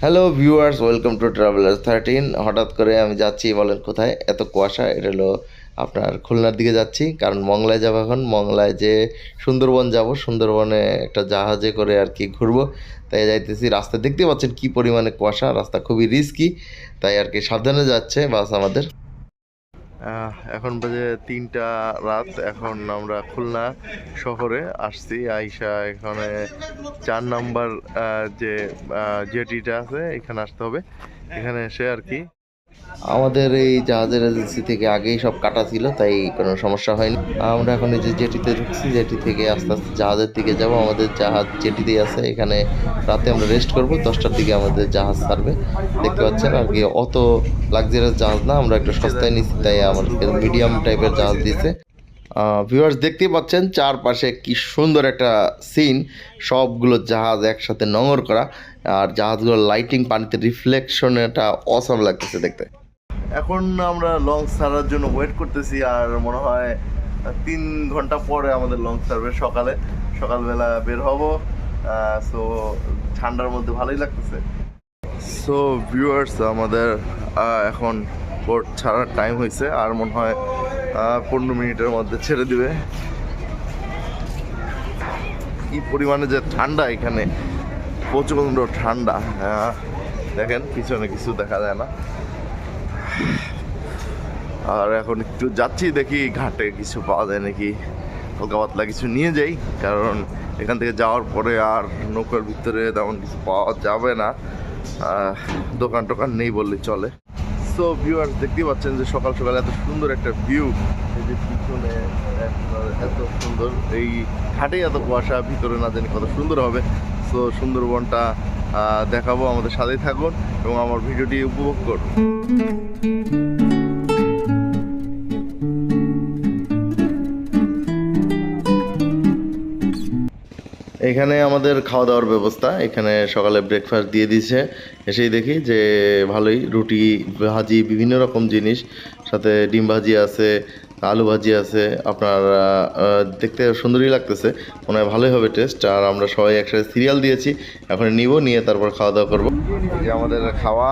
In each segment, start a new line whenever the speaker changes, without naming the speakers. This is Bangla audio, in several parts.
Hello viewers, welcome to traveller 13। হঠাৎ করে আমি যাচ্ছি, বলেন কোথায়? এত কুয়াশা। এটা হলো আপনার খুলনার দিকে যাচ্ছি, কারণ মংলায় যাবো। এখন মংলায় যে সুন্দরবন যাব, সুন্দরবনে একটা জাহাজে করে আর কি ঘুরবো, তাই যাইতেছি। রাস্তা দেখতে পাচ্ছেন কি পরিমাণে কুয়াশা, রাস্তা খুবই রিস্কি, তাই আর কি সাবধানে যাচ্ছে বাস আমাদের। এখন বাজে 3টা রাত। এখন আমরা খুলনা শহরে আসছি। আইসা এখানে 4 নাম্বার যে জেটিটা আছে, এখানে আসতে হবে। এখানে এসে আর কি আমাদের এই জাহাজের এজেন্সি থেকে আগেই সব কাটা ছিল, তাই কোনো সমস্যা হয়নি। আমরা এখন এই যে জেটিতে ঢুকছি, জেটি থেকে আস্তে আস্তে জাহাজের দিকে যাব। আমাদের জাহাজ জেটিতেই আছে। এখানে রাতে আমরা রেস্ট করব, 10টার দিকে আমাদের জাহাজ ছাড়বে। দেখতে পাচ্ছেন আর কি, অত লাক্সারিয়াস জাহাজ না, আমরা একটু সস্তায় নিচ্ছি, তাই আমাদেরকে মিডিয়াম টাইপের জাহাজ দিয়েছে। ভিউয়ার্স দেখতেই পাচ্ছেন চারপাশে কি সুন্দর একটা সিন, সবগুলো জাহাজ একসাথে নোঙর করা, আর জাহাজগুলোর লাইটিং, পানিতে রিফ্লেকশন, এটা অসাম লাগতেছে দেখতে। এখন আমরা লঞ্চ ছাড়ার জন্য ওয়েট করতেছি, আর মনে হয় 3 ঘন্টা পরে আমাদের লঞ্চ ছাড়বে। সকালবেলা বের হব। সো ঠান্ডার মধ্যে ভালোই লাগতেছে। সো ভিউয়ার্স, আমাদের এখন বোট ছাড়ার টাইম হয়েছে, আর মনে হয় 15 মিনিটের মধ্যে ছেড়ে দিবে। কি পরিমাণে যে ঠান্ডা এখানে, প্রচণ্ড ঠান্ডা। দেখেন পিছনে কিছু দেখা যায় না। আর এখন একটু যাচ্ছি, দেখি ঘাটে কিছু পাওয়া যায় নাকি, হালকা পাতলা কিছু নিয়ে যাই, কারণ এখান থেকে যাওয়ার পরে আর নৌকার ভিতরে তেমন কিছু পাওয়া যাবে না। দোকান টোকান নেই বললে চলে। সো ভিউয়ার্স দেখতেই পাচ্ছেন যে সকাল সকাল এত সুন্দর একটা ভিউ, এই যে পিছনে এত সুন্দর, এই ঘাটে এত কুয়াশা, ভিতরে না জানি কত সুন্দর হবে। সো সুন্দরবনটা দেখাবো, আমাদের সাথেই থাকুন এবং আমার ভিডিওটি উপভোগ করুন। এখানে আমাদের খাওয়া দাওয়ার ব্যবস্থা, এখানে সকালে ব্রেকফাস্ট দিয়ে দিয়েছে। এসেই দেখি যে ভালোই, রুটি ভাজি বিভিন্ন রকম জিনিস, সাথে ডিম ভাজি আছে, আলু ভাজি আছে। আপনার দেখতে সুন্দরই লাগতেছে, মনে হয় ভালোই হবে টেস্ট। আর আমরা সবাই একসাথে সিরিয়াল দিয়েছি, এখন নিয়ে তারপর খাওয়া দাওয়া করবো। যে আমাদের খাওয়া,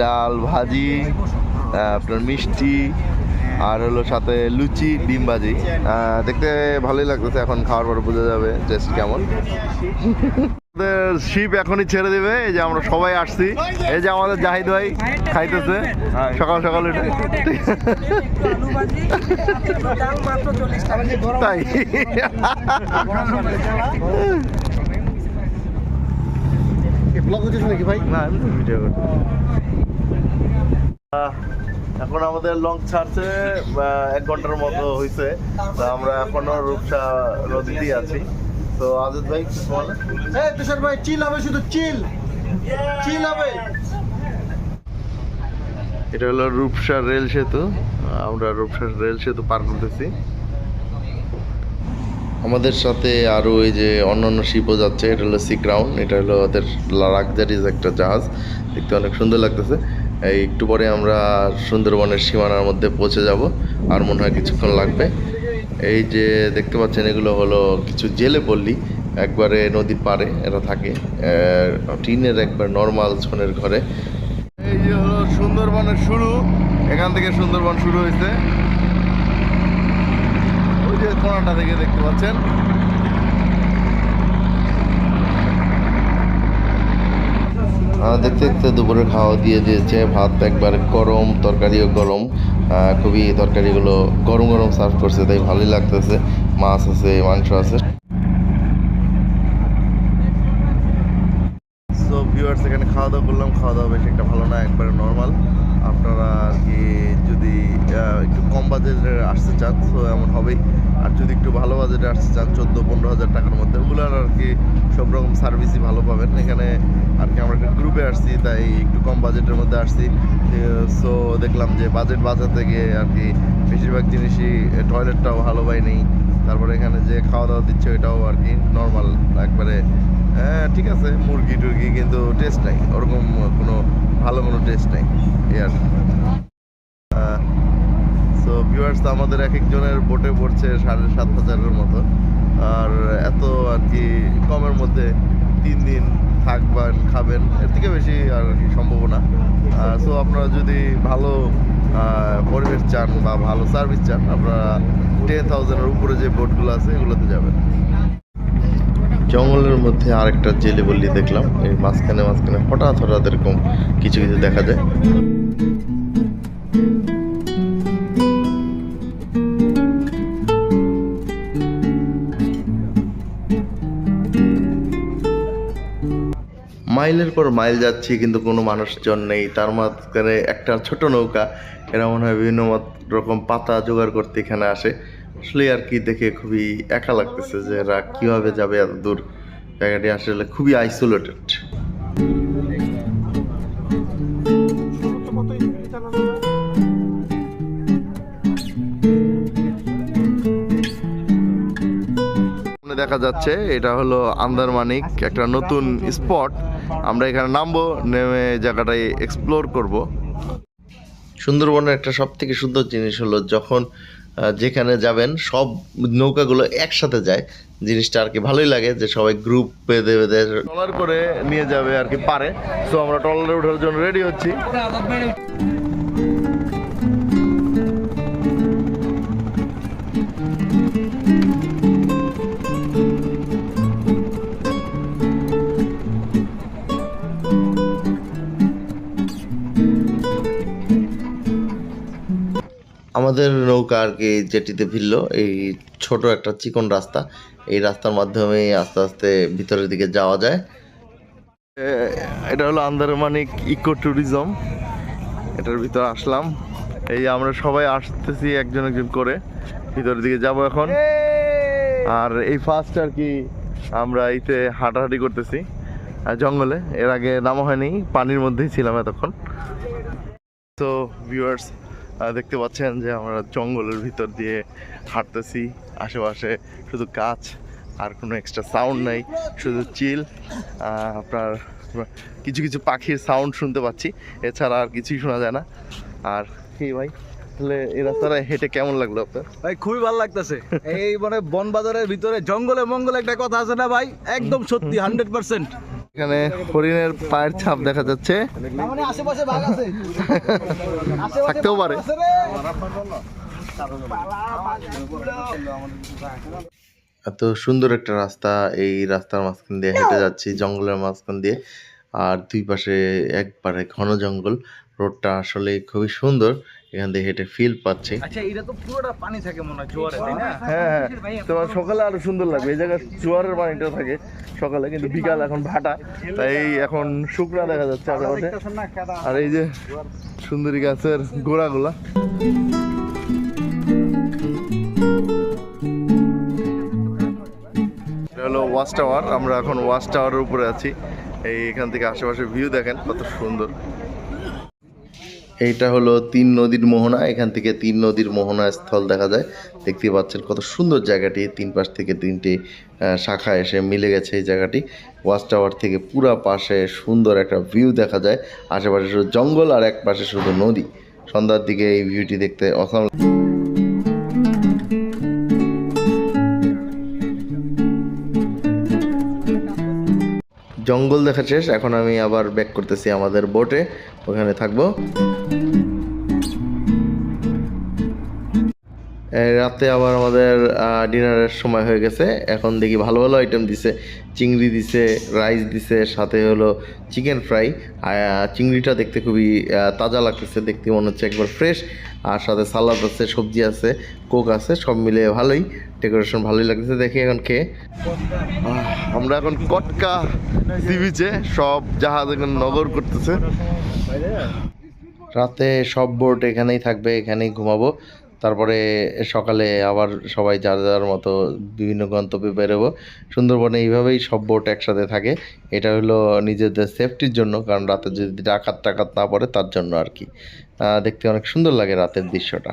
ডাল ভাজি, আপনার মিষ্টি, আর হলো সাথে লুচি, ডিম ভাজি। দেখতে ভালোই লাগতেছে, এখন খাওয়ার পরে বোঝা যাবে টেস্ট কেমন। আমাদের শিপ এখনই ছেড়ে দেবে। এই যে আমরা সবাই আসছি, এই যে আমাদের জাহিদ ভাই খাইতেছে সকাল সকাল উঠে। তাই নাকি ভাই? না, আমি ভিডিও করতে। এখন আমাদের লঞ্চ ছাড়ছে, 1 ঘন্টার মতো হয়েছে। তো আমরা এখনো রূপসা নদীতেই আছি। তো আজাদ ভাই কিছু বলেন? তুষার ভাই, চিল হবে, শুধু চিল হবে। এটা হলো রূপসা রেল সেতু। আমরা রূপসা রেল সেতু পার করতেছি। আমাদের সাথে আরও এই যে অন্যান্য শিপও যাচ্ছে। এটা হলো সি ক্রাউন, এটা হলো ওদের লাক্সারিজ একটা জাহাজ, দেখতে অনেক সুন্দর লাগতেছে। এই একটু পরে আমরা সুন্দরবনের সীমানার মধ্যে পৌঁছে যাব, আর মনে হয় কিছুক্ষণ লাগবে। এই যে দেখতে পাচ্ছেন, এগুলো হলো কিছু জেলে পল্লী, একবারে নদীর পাড়ে এরা থাকে, টিনের একবার নর্মাল ছনের ঘরে। এই যে হলো সুন্দরবনের শুরু, এখান থেকে সুন্দরবন শুরু হয়েছে, ওই যে কোণাটা থেকে দেখতে পাচ্ছেন। দেখতে দেখতে দুপুরে খাওয়া দিয়ে দিয়েছে। ভাত একবার গরম, তরকারিও গরম, খুবই তরকারিগুলো গরম গরম সার্ভ করছে, তাই ভালোই লাগতেছে। মাছ আছে, মাংস আছে। সো ভিউয়ার্স, এখানে খাওয়া দাওয়া করলাম। খাওয়া দাওয়া বেশ একটা ভালো না, একবারে নর্মাল। আপনারা আর কি যদি একটু কম বাজেটে আসতে চান তো এমন হবেই, আর যদি একটু ভালো বাজেটে আসতে চান 14-15 হাজার টাকার মধ্যে, ওগুলোর আর কি সব রকম সার্ভিসই ভালো পাবেন এখানে। আর কি আমরা একটা গ্রুপে আসছি, তাই একটু কম বাজেটের মধ্যে আসছি। সো দেখলাম যে বাজেট বাঁচাতে গিয়ে আর কি বেশিরভাগ জিনিসই, টয়লেটটাও ভালো পাইনি, তারপরে এখানে যে খাওয়া দাওয়া দিচ্ছে এটাও আর কি নর্মাল একবারে। হ্যাঁ ঠিক আছে, মুরগি টুরগি, কিন্তু টেস্ট নাই ওরকম, কোনো ভালো কোনো টেস্ট নাই এই আর। সো ভিউয়ার্স, আমাদের এক একজনের বোটে পড়ছে 7,500-এর মতো, আর এত আর কি কমের মধ্যে 3 দিন থাকবেন, খাবেন, এর থেকে বেশি আর কি সম্ভব না। সো আপনারা যদি ভালো পরিবেশ চান বা ভালো সার্ভিস চান, আপনারা 10,000-এর উপরে যে বোটগুলো আছে এগুলোতে যাবেন। জঙ্গলের মধ্যে আরেকটা জেলে বললি দেখলাম, এই মাঝখানে মাঝখানে হঠাৎ হঠাৎ এরকম কিছু কিছু দেখা যায়। মাইলের পর মাইল যাচ্ছি কিন্তু কোনো মানুষজন নেই, তার মাঝখানে একটা ছোট নৌকা, এরা মনে হয় বিভিন্ন রকম পাতা জোগাড় করতে এখানে আসে। আসলে আর কি দেখে খুবই একা লাগতেছে যে এরা কিভাবে যাবে এত দূর। জায়গাটি আসলে খুবই আইসোলেটেড। দেখা যাচ্ছে এটা হলো আন্দারমানিক, একটা নতুন স্পট। আমরা এখানে নামবো, নেমে জায়গাটাই এক্সপ্লোর করব। সুন্দরবনের একটা সব থেকে সুন্দর জিনিস হলো যখন যেখানে যাবেন সব নৌকাগুলো একসাথে যায়, জিনিসটা আর কি ভালোই লাগে যে সবাই গ্রুপ বেঁধে বেঁধে ট্রলার করে নিয়ে যাবে আর কি পারে। সো আমরা ট্রলারে ওঠার জন্য রেডি হচ্ছি। আমাদের নৌকা আর কি জেটিতে ভিড়লো, এই ছোট একটা চিকন রাস্তা, এই রাস্তার মাধ্যমে আস্তে আস্তে ভিতরের দিকে যাওয়া যায়। এটা হলো আন্দারমানিক ইকো ট্যুরিজম, এটার ভিতরে আসলাম। এই আমরা সবাই আসতেছি একজন একজন করে, ভিতরের দিকে যাব এখন। আর এই ফার্স্ট আর কি আমরা এইতে হাঁটাহাঁটি করতেছি জঙ্গলে, এর আগে নামা হয়নি, পানির মধ্যেই ছিলাম এতক্ষণ। তো ভিউয়ার্স, দেখতে পাচ্ছেন যে আমরা জঙ্গলের ভিতর দিয়ে হাঁটতেছি, আশেপাশে শুধু গাছ, আর কোনো এক্সট্রা সাউন্ড নাই, শুধু চিল। আপনার কিছু কিছু পাখির সাউন্ড শুনতে পাচ্ছি, এছাড়া আর কিছুই শোনা যায় না। আর কি ভাই, তাহলে এই রাস্তাটা হেঁটে কেমন লাগলো আপনার?
ভাই খুবই ভালো লাগতেছে। এই মানে বনবাজারের ভিতরে জঙ্গলে মঙ্গলে একটা কথা আছে না ভাই, একদম সত্যি 100%।
এখানে হরিণের পায়ের ছাপ দেখা যাচ্ছে,
মানে আশেপাশে বাঘ আছে,
থাকতেও পারে। এত সুন্দর একটা রাস্তা, এই রাস্তার মাঝখান দিয়ে হেঁটে যাচ্ছি জঙ্গলের মাঝখান দিয়ে, আর দুই পাশে একবারে ঘন জঙ্গল। রোডটা আসলে খুবই সুন্দর, এখান দিয়ে হেঁটে ফিল পাচ্ছি।
আচ্ছা এটা তো পুরোটা পানি থাকে মনে হয় জোয়ারে, তাই না?
হ্যাঁ হ্যাঁ, তোমার সকালে আরো সুন্দর লাগবে, এই জায়গায় জোয়ারের পানিটা থাকে সকালে, কিন্তু বিকাল এখন ভাটা, তাই এখন শুকনা দেখা যাচ্ছে আশেপাশে। আর এই যে সুন্দরী গাছের গোড়াগুলা। এটা হলো ওয়াচ টাওয়ার, আমরা এখন ওয়াচ টাওয়ারের উপরে আছি। এখান থেকে আশেপাশে ভিউ দেখেন কত সুন্দর। এইটা হলো তিন নদীর মোহনা, এখান থেকে তিন নদীর মোহনা স্থল দেখা যায়। দেখতে পাচ্ছেন কত সুন্দর জায়গাটি, তিন পাশ থেকে তিনটি শাখা এসে মিলে গেছে এই জায়গাটি। ওয়াচ টাওয়ার থেকে পুরা পাশে সুন্দর একটা ভিউ দেখা যায়, আশেপাশে শুধু জঙ্গল আর এক পাশে শুধু নদী। সন্ধ্যার দিকে এই ভিউটি দেখতে অসাধারণ। জঙ্গল দেখা শেষ, এখন আমি আবার ব্যাক করতেছি আমাদের বোটে, ওখানে থাকবো। রাতে আবার আমাদের ডিনারের সময় হয়ে গেছে, এখন দেখি ভালো ভালো আইটেম দিছে, চিংড়ি দিছে, রাইস দিছে, সাথে হলো চিকেন ফ্রাই। চিংড়িটা দেখতে খুবই তাজা লাগতেছে, দেখতে মনে হচ্ছে একবার ফ্রেশ, আর সাথে সালাদ আছে, সবজি আছে, কোক আছে, সব মিলে ভালোই, ডেকোরেশন ভালোই লাগতেছে দেখি। এখন খেয়ে আমরা এখন কটকা সি বিচে, সব জাহাজ এখন নগর করতেছে। রাতে সব বোট এখানেই থাকবে, এখানেই ঘুমাবো, তারপরে সকালে আবার সবাই যার যার মতো বিভিন্ন গন্তব্যে বেরোবো। সুন্দরবনে এইভাবেই সব বোট একসাথে থাকে, এটা হলো নিজেদের সেফটির জন্য, কারণ রাতে যদি ডাকাত টাকাত না পড়ে তার জন্য আর কি। দেখতে অনেক সুন্দর লাগে রাতের দৃশ্যটা।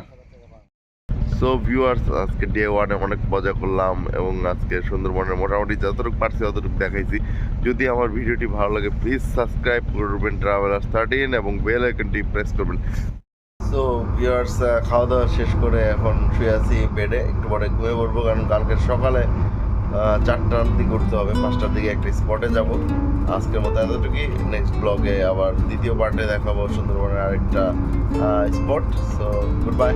সো ভিউয়ার্স, আজকে ডে ওয়ানে অনেক মজা করলাম, এবং আজকে সুন্দরবনের মোটামুটি যতটুকু পারছি ততটুকু দেখাইছি। যদি আমার ভিডিওটি ভালো লাগে প্লিজ সাবস্ক্রাইব করবেন ট্রাভেলার্স 13 এবং বেল আইকনটি প্রেস করবেন। সো ভিউয়ার্স, খাওয়া দাওয়া শেষ করে এখন শুয়ে আছি বেডে, একটু পরে ঘুমিয়ে পড়বো, কারণ কালকে সকালে 4টার দিকে উঠতে হবে, 5টার দিকে একটা স্পটে যাব। আজকের মতো এতটুকুই। নেক্সট ব্লগে আবার দ্বিতীয় পার্টে দেখাবো সুন্দরবনের আরেকটা স্পট। So good bye.